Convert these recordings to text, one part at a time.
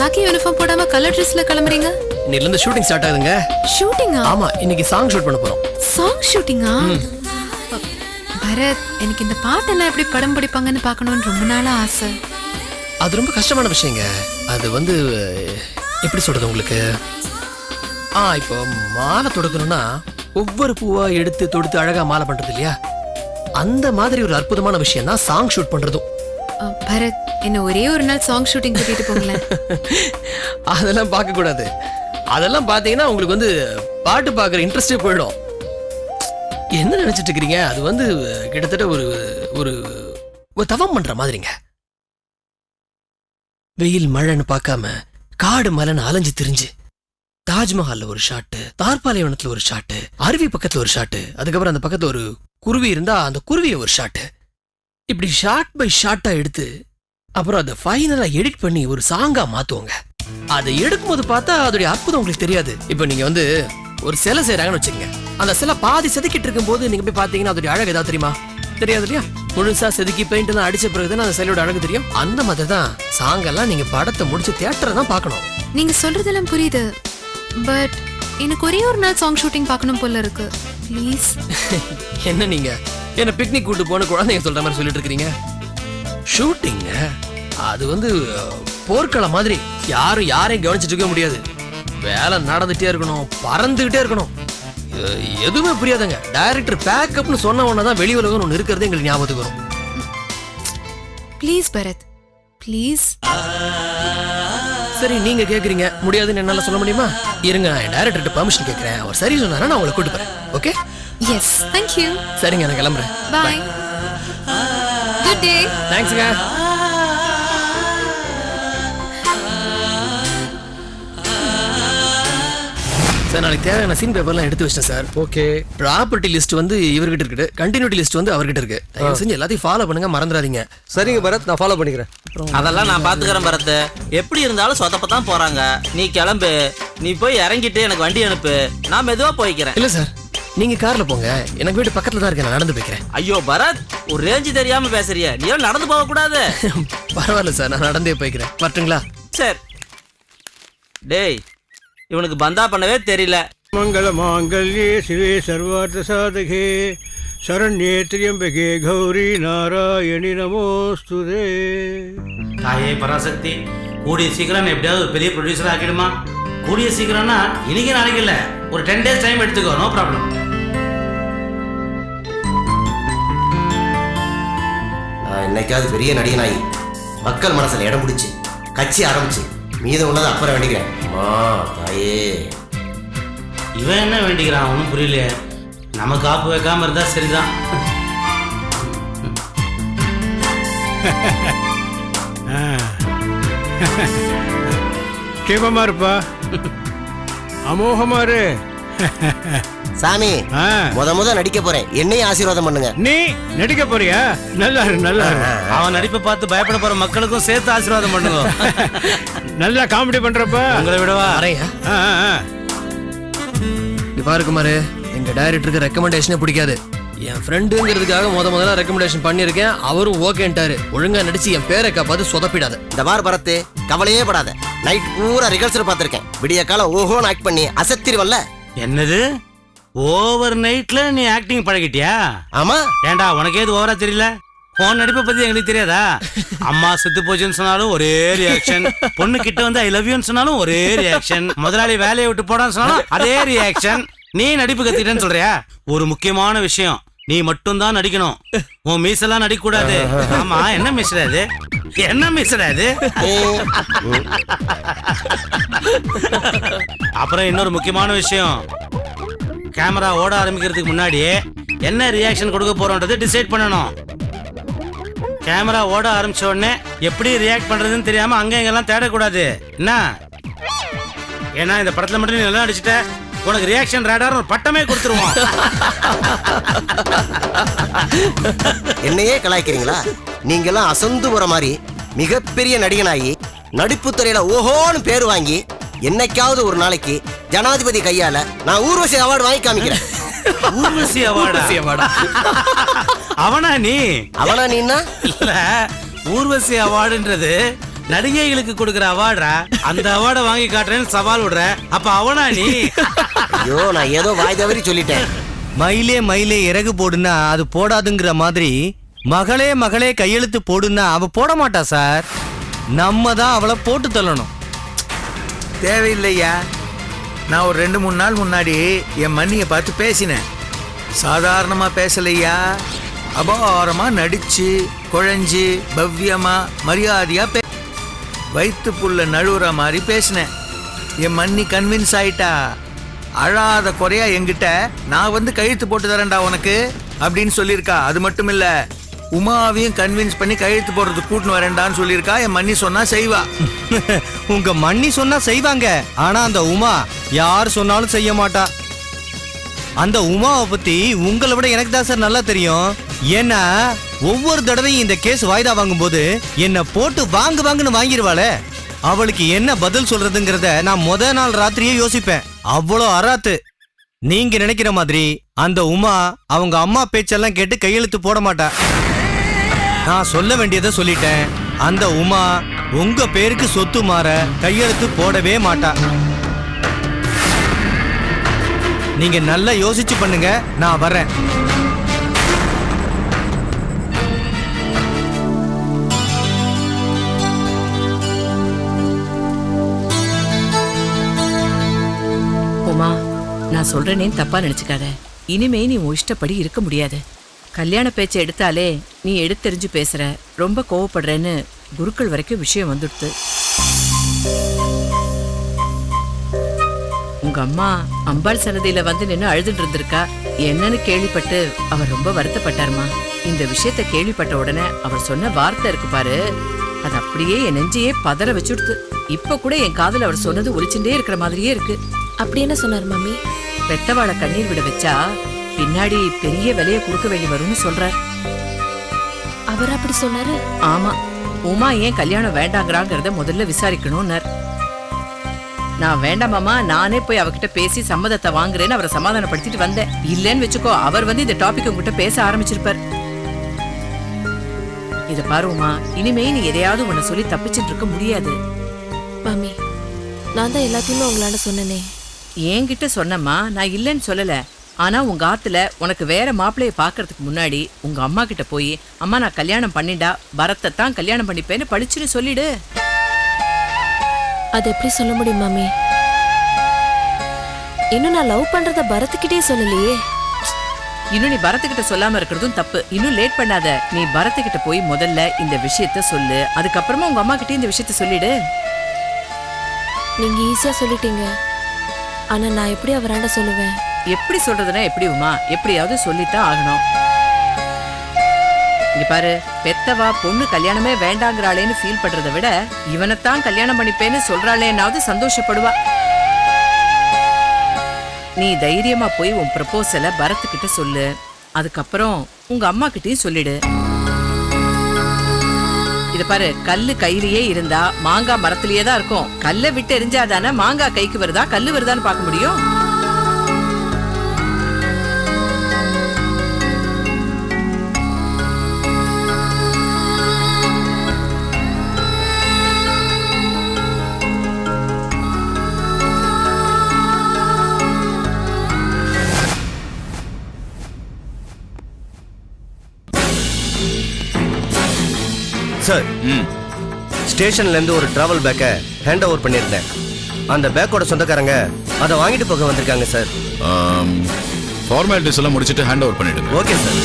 காக்கி uniform போடாம colour ட்ரெஸ்ல கிளம்புறீங்க? இன்னையில இருந்து ஷூட்டிங் ஸ்டார்ட் ஆகுதுங்க. ஷூட்டிங்கா? ஆமா, இன்னைக்கு சாங் ஷூட் பண்ண போறோம். சாங் ஷூட்டிங்கா? பரத், எனக்கு இந்த பாட்டெல்லாம் எப்படி படம் பிடிப்பாங்கன்னு பார்க்கணும்னு ரொம்ப நாளா ஆசை. அது ரொம்ப கஷ்டமான விஷயங்க. அது வந்து எப்படி சொல்றது உங்களுக்கு? இப்போ மாலை தொடுக்கணும்னா ஒவ்வொரு பூவா எடுத்து தொடுத்து அழகா மாலை பண்றது இல்லையா? அந்த மாதிரி ஒரு அற்புதமான விஷயம் தான் சாங் ஷூட் பண்றதும். பரத், என்ன ஒரே ஒரு நாள் சாங் ஷூட்டிங் கூட்டிட்டு போங்களேன். அதெல்லாம் பார்க்க கூடாது. அதெல்லாம் பாத்தீங்கன்னா உங்களுக்கு வந்து பாட்டு பார்க்குற இன்ட்ரெஸ்டே போயிடும். என்ன நினைச்சிட்டு இருக்கிறீங்க? அது வந்து கிட்டத்தட்ட ஒரு ஒரு ஒரு தவம் பண்ற மாதிரிங்க. வெயில் மழைன்னு பார்க்காம காடு மலைன்னு அலைஞ்சு திரிஞ்சு தாஜ்மஹால்ல ஒரு ஷாட்டு, தார்பாலைவனத்துல ஒரு ஷாட்டு, அருவி பக்கத்துல ஒரு ஷாட்டு, அதுக்கப்புறம் அந்த பக்கத்துல ஒரு குருவி இருந்தா அந்த குருவியை ஒரு ஷாட்டு, இப்படி ஷார்ட் பை ஷார்ட்டா எடுத்து அப்புறம் அதை ஃபைனலா எடிட் பண்ணி ஒரு சாங்கா மாத்துவாங்க. அதை எடுக்கும்போது பார்த்தா அதோடைய அற்புதம் உங்களுக்கு தெரியாது. இப்போ நீங்க வந்து ஒரு சிலை செய்யறாங்கன்னு வச்சுக்கோங்க. அந்த சிலை பாதி செதுக்கிட்டு இருக்கும் போது நீங்க போய் பாத்தீங்கன்னா அதோடைய அழகு ஏதாவது தெரியுமா? தெரியாது இல்லையா? முழுசா செதுக்கி பெயிண்ட் எல்லாம் அடிச்ச பிறகுதான் அந்த சிலையோட அழகு தெரியும். அந்த மாதிரி தான் சாங் எல்லாம் நீங்க படத்தை முடிச்சு தியேட்டரை தான் பார்க்கணும். நீங்க சொல்றதெல்லாம் புரியுது, பட் எனக்கு ஒரே ஒரு நாள் சாங் ஷூட்டிங் பார்க்கணும் போல இருக்கு. ப்ளீஸ். என்ன நீங்க என்ன பிக்னிக் கூட்டு போன குழந்தைங்க சொல்ற மாதிரி சொல்லிட்டு இருக்கீங்க? ஷூட்டிங் அது வந்து போர்க்களம் மாதிரி. யாரும் யாரையும் கவனிச்சுட்டு இருக்க முடியாது. வேலை நடந்துட்டே இருக்கணும், பறந்துகிட்டே இருக்கணும். எதுவுமே புரியாதுங்க. டைரக்டர் பேக்கப்னு சொன்ன உடனே தான் வெளி உலகம் ஒன்று இருக்கிறது எங்களுக்கு ஞாபகத்துக்கு வரும். Please Bharat, please. சரி, நீங்க கேக்குறீங்க, முடியாதுன்னு என்னால சொல்ல முடியுமா? இருங்க, நான் டைரக்டர்கிட்ட பெர்மிஷன் கேட்கிறேன். அவர் சரி சொன்னாரா நான் உங்களை கூட்டு போறேன். ஓகே? Yes, thank you. சரிங்க, நான் கிளம்புறேன். பை. Good day. தேங்க்ஸ்ங்க. சார், நாளைக்கு தேவையான சீன் பேப்பர்லாம் எடுத்து வச்சிட்டேன் சார். ஓகே. ப்ராப்பர்ட்டி லிஸ்ட் வந்து இவர்கிட்ட இருக்கு, கண்டினியூட்டி லிஸ்ட் வந்து அவர்கிட்ட இருக்கு. தயவு செஞ்சு எல்லாத்தையும் ஃபாலோ பண்ணுங்க, மறந்துடாதீங்க. சரிங்க பரத், நான் ஃபாலோ பண்ணிக்கிறேன். அதெல்லாம் நான் பாத்துக்கிறேன் பரத். எப்படி இருந்தாலும் சொதப்பதான் போறாங்க. நீ கிளம்பு, நீ போய் இறங்கிட்டு எனக்கு வண்டி அனுப்பு, நான் மெதுவா போய்க்கிறேன். இல்ல சார், நீங்க கார்ல போங்க. எனக்கு வீட்டு பக்கத்துல தான் இருக்கு, நான் நடந்து போய்க்கிறேன். ஐயோ பரத், ஒரு ரேஞ்சு தெரியாம பேசுறிய. நீ ஏன் நடந்து போக கூடாது? பரவாயில்ல சார், நான் நடந்தே போய்க்கிறேன். வரட்டுங்களா? சரி. டேய், இவனுக்கு பந்தா பண்ணவே தெரியல. மங்கள மாங்கல்யே சிவே சர்வார்த்த சாதகே சரண்யே திரியம்பகே கௌரி நாராயணி நமோஸ்துதே. தாயே பராசக்தி, கூடிய சீக்கிரம் எப்படியாவது ஒரு பெரிய ப்ரொடியூசர் ஆக்கிடுமா? கூடிய சீக்கிரம்னா இன்னைக்கு நாளைக்கு இல்லை, ஒரு 10 days டைம் எடுத்துக்கோ, நோ ப்ராப்ளம். நான் என்னைக்காவது பெரிய நடிகனாகி மக்கள் மனசில் இடம் பிடிச்சி கட்சி ஆரம்பிச்சு மீதம் உள்ளதை அப்புறம் வேண்டிக்கிறேன். அம்மா தாயே. இவன் என்ன வேண்டிக்கிறான் ஒன்றும் புரியலையே. நம்ம காப்பு வைக்காம இருந்தா சரிதான். கேமமா இருப்பா, அமோகமா இரு. சாமி, முத நடிக்க போறேன், என்னையும் ஆசீர்வாதம் பண்ணுங்க. நீ நடிக்க போறியா? நல்லா இரு, நல்லா இரு. அவன் நடிப்பை பார்த்து பயப்பட போற மக்களுக்கும் சேர்த்து ஆசீர்வாதம் பண்ணுங்க. நல்லா காமெடி பண்றப்ப உங்களை விடவா? வரையா பாரு குமாரு, எங்க டைரக்டருக்கு ரெக்கமெண்டேஷனே பிடிக்காது. என் ஃப்ரெண்டுங்கிறதுக்காக முதல்ல ரெக்கமெண்டேஷன் பண்ணிருக்கேன். அவரும் ஓகேன்ட்டாரு. ஒழுங்கா நடிச்சு என் பேரை காப்பாத்து சொதப்பிடாத. இந்த மாதிரி பரத்து கவலையே படாத. நைட் பூரா ரிகர்சல் பார்த்திருக்கேன். விடிய காலம் ஓஹோன்னு ஆக்ட் பண்ணி அசத்திருவல்ல. என்னது, ஓவர் நைட்ல நீ ஆக்டிங் பழகிட்டியா? ஆமா. ஏண்டா, உனக்கு ஏது ஓவரா தெரியல? போன் நடிப்பை பத்தி எங்களுக்கு தெரியாதா? அம்மா செத்து போச்சுன்னு சொன்னாலும் ஒரே ரியாக்ஷன், பொண்ணு கிட்ட வந்து ஐ லவ் யூன்னு சொன்னாலும் ஒரே ரியாக்ஷன், முதலாளி வேலையை விட்டு போடான்னு சொன்னாலும் அதே ரியாக்ஷன். நீ நடிப்பு கத்திட்டேன்னு சொல்றியா? ஒரு முக்கியமான விஷயம், நீ மட்டும் தான் நடிக்கணும். உன் மீசெல்லாம் நடிக்க கூடாது. ஆமா, என்ன மீசராது? என்ன மீசராது? அப்புறம் இன்னொரு முக்கியமான விஷயம், கேமரா ஓட ஆரம்பிக்கிறதுக்கு முன்னாடியே என்ன ரியாக்ஷன் கொடுக்க போறோம்ன்றது டிசைட் பண்ணணும். கேமரா ஓட ஆரம்பிச்ச உடனே எப்படி ரியாக்ட் பண்றதுன்னு தெரியாம அங்க எங்கெல்லாம் தேடக்கூடாது. என்ன? ஏன்னா இந்த படத்துல மட்டும் நீ நல்லா நடிச்சிட்ட, உனக்கு ரியாக்ஷன் ரேடார் ஒரு பட்டமே கொடுத்துருவோம். என்னையே கலாய்க்கிறீங்களா? நீங்கெல்லாம் அசந்து போற மாதிரி மிகப்பெரிய நடிகனாகி நடிப்பு துறையில ஓஹோன்னு பேர் வாங்கி என்னைக்காவது ஒரு நாளைக்கு ஜனாதிபதி கையால நான் ஊர்வசி அவார்டு வாங்கி காமிக்கிறேன். ஊர்வசி அவார்டா? அவனா நீ? அவனா நீன்னா? இல்ல, ஊர்வசி அவார்டுன்றது நடிகைகளுக்கு கொடுக்குற அவார்டா, அந்த அவார்டை வாங்கி காட்டுறேன்னு சவால் விடுற, அப்ப அவனா நீ? ஐயோ நான் ஏதோ வாய் தவறி சொல்லிட்டேன். மயிலே மயிலே இறகு போடுன்னா அது போடாதுங்கிற மாதிரி மகளே மகளே கையெழுத்து போடுன்னா அவ போட மாட்டா சார். நம்ம தான் அவளை போட்டு தள்ளணும். தேவையில்லையா. நான் ஒரு 2-3 நாள் முன்னாடி என் மண்ணியை பார்த்து பேசினேன். சாதாரணமா பேசலையா, அபாரமா நடிச்சு குழஞ்சி பவ்யமா மரியாதையா வயிற்று புள்ள நழுவுற மாதிரி பேசினேன். என் மண்ணி கன்வின்ஸ் ஆயிட்டா. அழாத குறையா என்கிட்ட நான் வந்து கையெழுத்து போட்டு தரேன்டா உனக்கு அப்படின்னு சொல்லியிருக்கா. அது மட்டும் இல்ல, உமாவையும் கன்வின்ஸ் பண்ணி கையெழுத்து போடுறதுக்கு கூட்டின்னு வரேன்டான்னு சொல்லியிருக்கா. என் மண்ணி சொன்னா செய்வா. உங்க மண்ணி சொன்னா செய்வாங்க, ஆனா அந்த உமா யார் சொன்னாலும் செய்ய மாட்டா. அந்த உமாவை பத்தி உங்களை விட எனக்கு தான் சார் நல்லா தெரியும். ஏன்னா ஒவ்வொரு தடவையும் இந்த கேஸ் வாய்தா வாங்கும் போது என்ன போட்டு வாங்குன்னு வாங்கிடுவாளே. அவளுக்கு என்ன பதில் சொல்றதுங்கிறத நான் முத நாள் ராத்திரியே யோசிப்பேன். அவ்வளோ அராத்து. நீங்க நினைக்கிற மாதிரி அந்த உமா அவங்க அம்மா பேச்செல்லாம் கேட்டு கையெழுத்து போட மாட்டா. நான் சொல்ல வேண்டியதை சொல்லிட்டேன். அந்த உமா உங்க பேருக்கு சொத்து மாற கையெழுத்து போடவே மாட்டா. நீங்க நல்லா யோசிச்சு பண்ணுங்க, நான் வரேன். உமா, நான் சொல்றேனே தப்பா நினைச்சுக்காத. இனிமே நீ உன் இஷ்டப்படி இருக்க முடியாது. கல்யாண பேச்சை எடுத்தாலே நீ எடுத்தெறிஞ்சு பேசுற, ரொம்ப கோவப்படுறேன்னு குருக்கள் வரைக்கும் விஷயம் வந்துடுத்து. உங்க அம்மா அம்பாள் சன்னதியில வந்து நின்று அழுதுட்டு இருந்திருக்கா. என்னன்னு கேள்விப்பட்டு அவர் ரொம்ப வருத்தப்பட்டாருமா. இந்த விஷயத்த கேள்விப்பட்ட உடனே அவர் சொன்ன வார்த்தை இருக்கு பாரு, அது அப்படியே என் நெஞ்சையே பதற வச்சுடுத்து. இப்ப கூட என் காதுல அவர் சொன்னது ஒலிச்சுட்டே இருக்கிற மாதிரியே இருக்கு. அப்படி என்ன சொன்னார் மம்மி? பெத்தவாளை கண்ணீர் விட வச்சா பின்னாடி பெரிய விலைய கொடுக்க வேண்டி வரும்னு சொல்றார். அவர் அப்படி சொன்னாரு? ஆமா, உமா ஏன் கல்யாணம் வேண்டாங்கிறாங்கிறத முதல்ல விசாரிக்கணும்னார். நான் வேண்டாமாமா, நானே போய் அவகிட்ட பேசி சம்மதத்தை வாங்குறேன்னு அவரை சமாதானப்படுத்திட்டு வந்தேன். இல்லன்னு வச்சுக்கோ, அவர் வந்து இந்த டாபிக் உங்ககிட்ட பேச ஆரம்பிச்சிருப்பார். இத பாரு உமா, இனிமே நீ எதையாவது உன்னை சொல்லி தப்பிச்சுட்டு இருக்க முடியாது. மம்மி, நான் தான் எல்லாத்தையுமே உங்களாண்ட சொன்னனே. என்கிட்ட சொன்னம்மா, நான் இல்லைன்னு சொல்லல. ஆனா உங்க ஆத்துல உனக்கு வேற மாப்பிள்ளைய பாக்குறதுக்கு முன்னாடி உங்க அம்மா கிட்ட போய், அம்மா நான் கல்யாணம் பண்ணிண்டா பரத்தை தான் கல்யாணம் பண்ணிப்பேன்னு படிச்சுன்னு சொல்லிடு. அது எப்படி சொல்ல முடியும் மம்மி? இன்னும் நான் லவ் பண்றத பரத்துக்கிட்டே சொல்லலையே. இன்னும் நீ பரத்துக்கிட்ட சொல்லாம இருக்கிறதும் தப்பு. இன்னும் லேட் பண்ணாத. நீ பரத்துக்கிட்ட போய் முதல்ல இந்த விஷயத்த சொல்லு, அதுக்கப்புறமா உங்க அம்மா கிட்டே இந்த விஷயத்த சொல்லிடு. நீங்க ஈஸியா சொல்லிட்டீங்க, ஆனா நான் எப்படி அவராண்ட சொல்லுவேன்? எப்படி சொல்றதுன்னா எப்படி உமா, எப்படியாவது சொல்லித்தான் ஆகணும். இங்க பாரு, பெத்தவா பொண்ணு கல்யாணமே வேண்டாங்கிறாளேன்னு ஃபீல் பண்றதை விட இவனைத்தான் கல்யாணம் பண்ணிப்பேன்னு சொல்றாளேனாவது சந்தோஷப்படுவா. நீ தைரியமா போய் உன் ப்ரப்போசலை பரத்துக்கிட்ட சொல்லு, அதுக்கப்புறம் உங்க அம்மா கிட்டயும் சொல்லிடு. இத பாரு, கல்லு கையிலேயே இருந்தா மாங்காய் மரத்திலேயே தான் இருக்கும். கல்லை விட்டு எரிஞ்சாதானே மாங்காய் கைக்கு வருதா கல்லு வருதான்னு பார்க்க முடியும். சார், ஸ்டேஷன்ல இருந்து ஒரு டிராவல் பேக்கை ஹேண்ட் ஓவர் பண்ணியிருந்தேன். அந்த பேக்கோட சொந்தக்காரங்க அதை வாங்கிட்டு போக வந்திருக்காங்க சார். ஃபார்மாலிட்டிஸ் எல்லாம் முடிச்சிட்டு ஹேண்ட் ஓவர் பண்ணிடுங்க. Okay sir.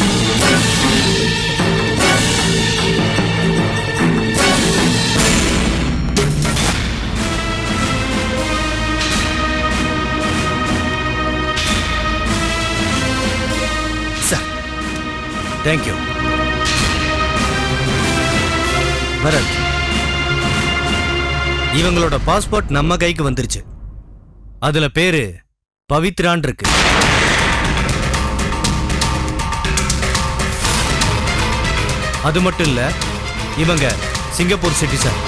Sir, thank you. Bharat, இவங்களோட பாஸ்போர்ட் நம்ம கைக்கு வந்துருச்சு. அதுல பேரு பவித்ரான் இருக்கு. அது மட்டும் இல்ல, இவங்க சிங்கப்பூர் சிட்டிசன்.